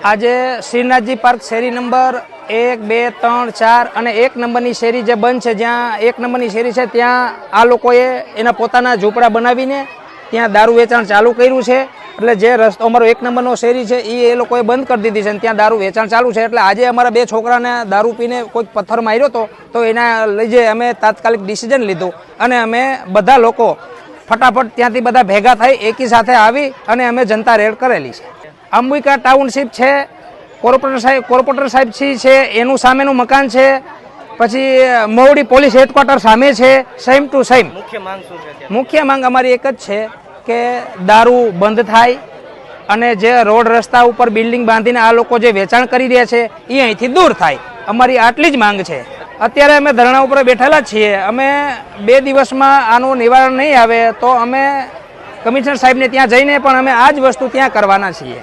આજે શ્રીનાથજી પાર્ક શેરી નંબર 1, 2, 3, 4 અને 1 નંબરની શેરી જે બંધ છે, જ્યાં 1 નંબરની શેરી છે ત્યાં આ લોકોએ એના પોતાના ઝૂંપડા બનાવીને ત્યાં દારૂ વેચાણ ચાલુ કર્યું છે। એટલે જે રસ્તો અમારો 1 નંબરનો શેરી છે એ લોકોએ બંધ કરી દીધી છે અને ત્યાં દારૂ વેચાણ ચાલુ છે। એટલે આજે અમારા 2 છોકરાને દારૂ પીને કોઈક પથ્થર માર્યો હતો, તો એના લીધે અમે તાત્કાલિક ડિસિઝન લીધું અને અમે બધા લોકો ફટાફટ ત્યાંથી બધા ભેગા થઈ એકી સાથે આવી અને અમે જનતા રેડ કરેલી છે। અંબિકા ટાઉનશીપ છે, કોર્પોરેટર સાહેબ છે, એનું સામેનું મકાન છે, પછી મોવડી પોલીસ હેડક્વાર્ટર સામે છે, સેમ ટુ સેમ। મુખ્ય માંગ અમારી એક જ છે કે દારૂ બંધ થાય અને જે રોડ રસ્તા ઉપર બિલ્ડિંગ બાંધીને આ લોકો જે વેચાણ કરી રહ્યા છે એ અહીંથી દૂર થાય, અમારી આટલી જ માંગ છે। અત્યારે અમે ધરણા ઉપર બેઠેલા છીએ। અમે 2 દિવસમાં આનું નિવારણ નહીં આવે તો અમે કમિશનર સાહેબને ત્યાં જઈને પણ અમે આ જ વસ્તુ ત્યાં કરવાના છીએ।